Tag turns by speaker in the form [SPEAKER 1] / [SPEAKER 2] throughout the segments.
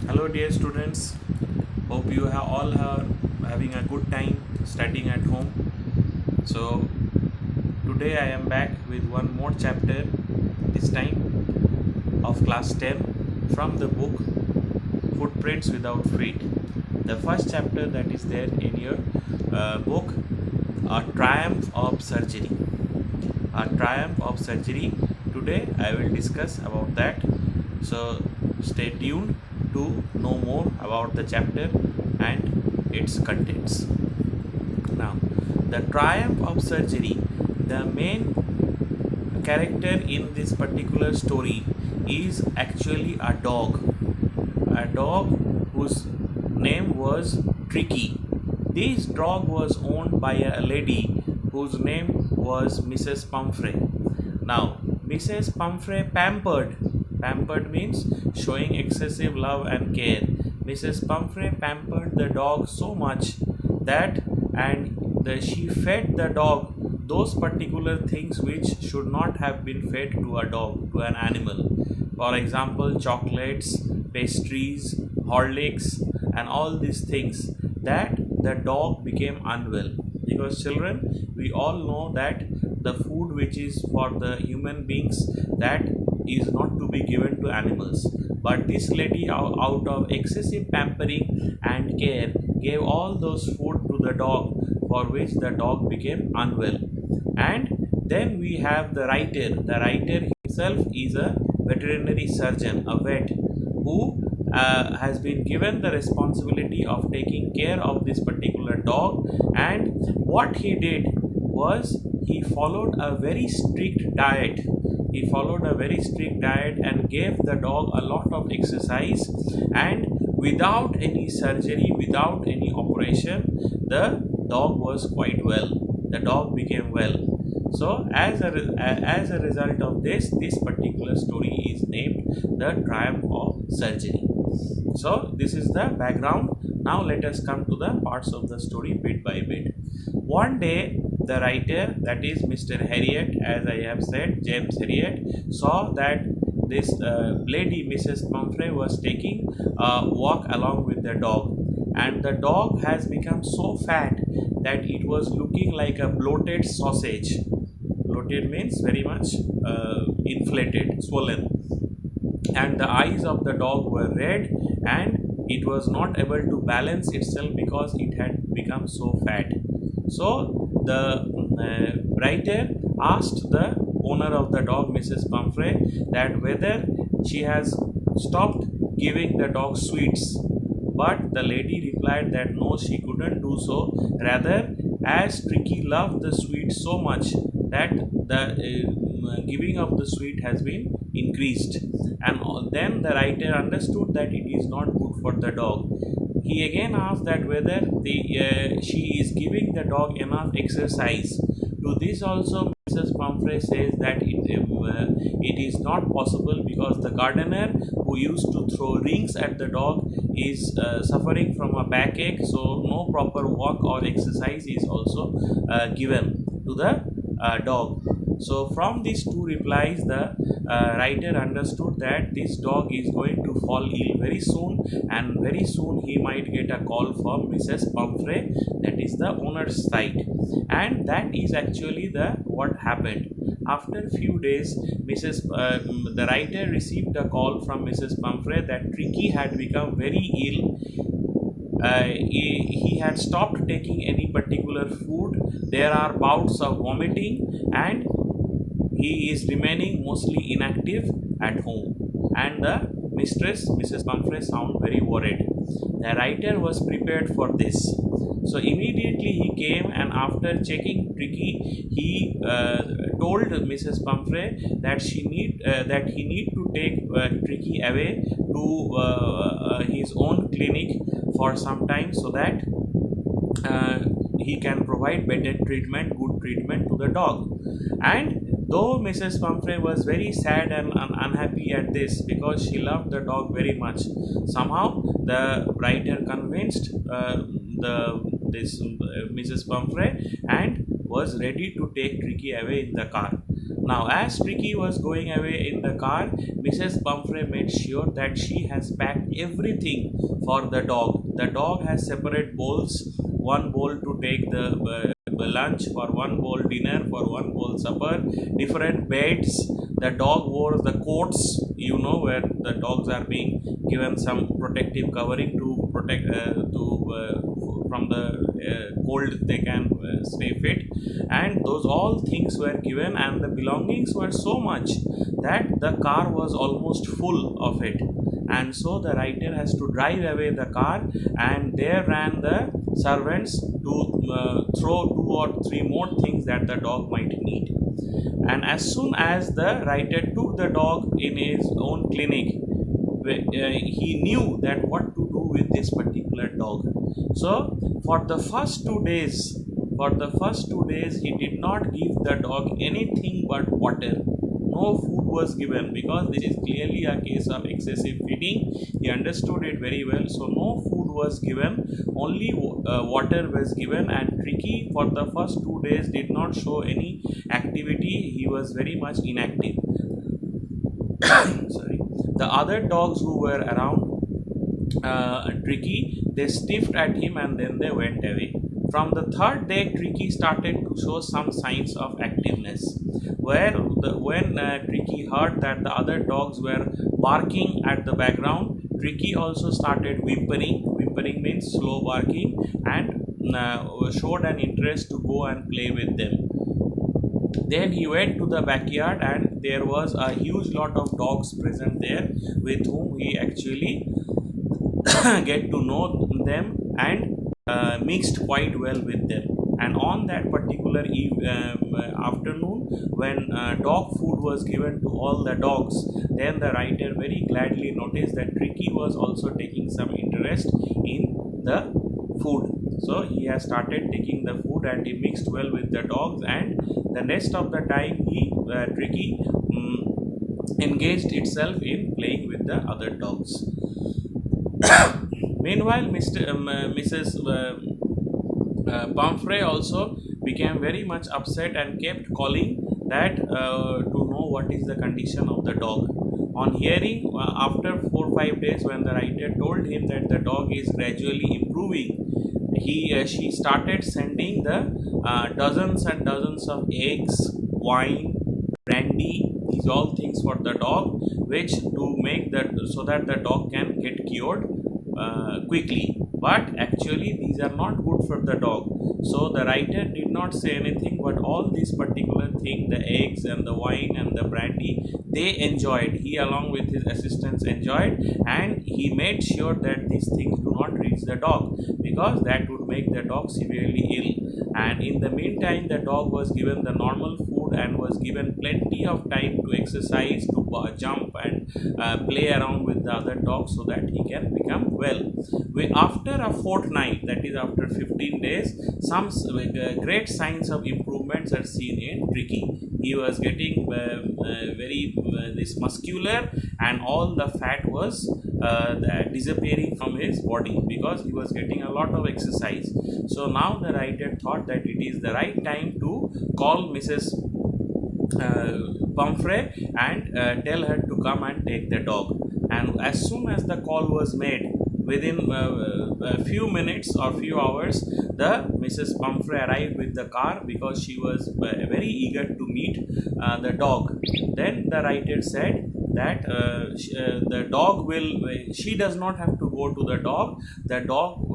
[SPEAKER 1] Hello, dear students. Hope you have all are having a good time studying at home. So today I am back with one more chapter, this time of class 10 from the book Footprints Without Feet. The first chapter that is there in your book, A Triumph of Surgery. A Triumph of Surgery. Today I will discuss about that. So stay tuned to know more about the chapter and its contents. Now, the triumph of surgery, the main character in this particular story is actually a dog whose name was Tricky. This dog was owned by a lady whose name was Mrs. Pumphrey. Now, Mrs. Pumphrey pampered means showing excessive love and care. Mrs. Pumphrey pampered the dog so much that she fed the dog those particular things which should not have been fed to a dog, to an animal. For example, chocolates, pastries, Horlicks, and all these things, that the dog became unwell. Because children, we all know that the food which is for the human beings, that is not to be given to animals. But this lady, out of excessive pampering and care, gave all those food to the dog, for which the dog became unwell. And then we have the writer. The writer himself is a veterinary surgeon, a vet, who has been given the responsibility of taking care of this particular dog. And what he did was he followed a very strict diet. He followed a very strict diet and gave the dog a lot of exercise, and without any surgery, without any operation, the dog was quite well. The dog became well. So as a result of this particular story is named The Triumph of Surgery. So this is the background. Now let us come to the parts of the story bit by bit. One day the writer, that is Mr. Harriet, as I have said, James Harriet, saw that this lady Mrs. Pumphrey was taking a walk along with the dog, and the dog has become so fat that it was looking like a bloated sausage. Bloated means very much inflated, swollen, and the eyes of the dog were red, and it was not able to balance itself because it had become so fat. So the writer asked the owner of the dog, Mrs. Pumphrey, that whether she has stopped giving the dog sweets. But the lady replied that no, she couldn't do so. Rather, as Tricky loved the sweet so much, that the giving of the sweet has been increased. And then the writer understood that it is not good for the dog. He again asked that whether she is giving the dog enough exercise. To this also Mrs. Pumphrey says that it is not possible, because the gardener who used to throw rings at the dog is suffering from a backache, so no proper walk or exercise is also given to the dog. So from these two replies, the writer understood that this dog is going to fall ill very soon, and very soon he might get a call from Mrs. Pumphrey, that is the owner's side. And that is actually the what happened. After a few days, the writer received a call from Mrs. Pumphrey that Tricky had become very ill. He had stopped taking any particular food. There are bouts of vomiting, and he is remaining mostly inactive at home. And the mistress, Mrs. Pumphrey, sounded very worried. The writer was prepared for this. So immediately he came, and after checking Tricky, he told Mrs. Pumphrey that he need to take Tricky away to his own clinic for some time, so that he can provide better treatment, good treatment to the dog. And though Mrs. Pumphrey was very sad and unhappy at this, because she loved the dog very much, somehow the writer convinced Mrs. Pumphrey and was ready to take Tricky away in the car. Now, as Tricky was going away in the car, Mrs. Pumphrey made sure that she has packed everything for the dog. The dog has separate bowls, one bowl to take the lunch, for one bowl dinner, for one bowl supper, different beds. The dog wore the coats, where the dogs are being given some protective covering to protect from the cold, they can stay fit, and those all things were given, and the belongings were so much that the car was almost full of it. And so the writer has to drive away the car, and there ran the servants to throw 2 or 3 more things that the dog might need. And as soon as the writer took the dog in his own clinic, he knew that what to do with this particular dog. So for the first 2 days, he did not give the dog anything but water. No food was given, because this is clearly a case of excessive feeding. He understood it very well. So no food was given, only water was given. And Tricky, for the first 2 days, did not show any activity. He was very much inactive. Sorry. The other dogs who were around Tricky, they sniffed at him and then they went away. From the third day, Tricky started to show some signs of activeness. When Tricky heard that the other dogs were barking at the background, Tricky also started whimpering. Whimpering means slow barking, and showed an interest to go and play with them. Then he went to the backyard, and there was a huge lot of dogs present there, with whom he actually get to know them and mixed quite well with them. And on that particular afternoon, when dog food was given to all the dogs, then the writer very gladly noticed that Tricky was also taking some interest in the food. So he has started taking the food, and he mixed well with the dogs, and the rest of the time Tricky engaged itself in playing with the other dogs. Meanwhile, Mrs. Pumphrey also became very much upset and kept calling that to know what is the condition of the dog. On hearing, after 4-5 days, when the writer told him that the dog is gradually improving, she started sending the dozens and dozens of eggs, wine, brandy, these all things for the dog, which to make that so that the dog can get cured quickly. But actually these are not good for the dog. So the writer did not say anything, but all these particular things, the eggs and the wine and the brandy, they enjoyed. He along with his assistants enjoyed, and he made sure that these things do not reach the dog, because that would make the dog severely ill. And in the meantime, the dog was given the normal food and was given plenty of time to exercise, to jump and play around with the other dogs, so that he can become well. After a fortnight, that is after 15 days, some great signs of improvements are seen in Tricky. He was getting very this muscular, and all the fat was disappearing from his body, because he was getting a lot of exercise. So now the writer thought that it is the right time to call Mrs. Pumphrey and tell her to come and take the dog. And as soon as the call was made, within a few minutes or few hours, the Mrs. Pumphrey arrived with the car, because she was very eager to meet the dog. Then the writer said that the dog will, she does not have to go to the dog. The dog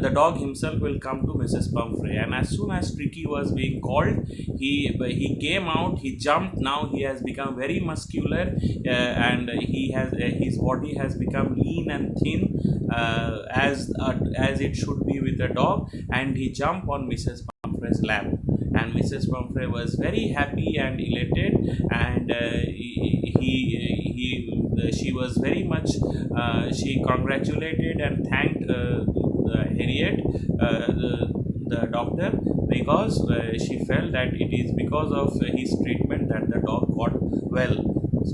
[SPEAKER 1] the dog himself will come to Mrs. Pumphrey. And as soon as Tricky was being called, he came out, he jumped. Now he has become very muscular, and he has his body has become lean and thin, as it should be with a dog. And he jumped on Mrs. Pumphrey's lap, and Mrs. Pumphrey was very happy and elated, and she was very much she congratulated and thanked Harriet, the doctor, because she felt that it is because of his treatment that the dog got well.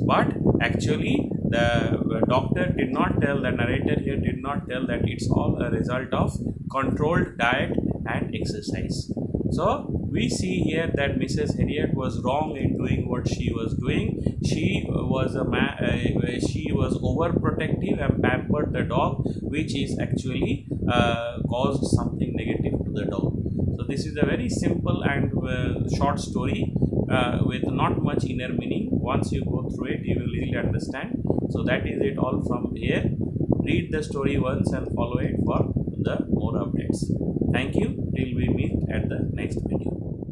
[SPEAKER 1] But actually the doctor did not tell, the narrator here did not tell, that it's all a result of controlled diet and exercise. So we see here that Mrs. Harriet was wrong in doing what she was doing. She was she was overprotective and pampered the dog, which is actually caused something negative to the dog. So this is a very simple and short story with not much inner meaning. Once you go through it, you will really understand. So that is it all from here. Read the story once and follow it for the more updates. Thank you till we meet at the next video.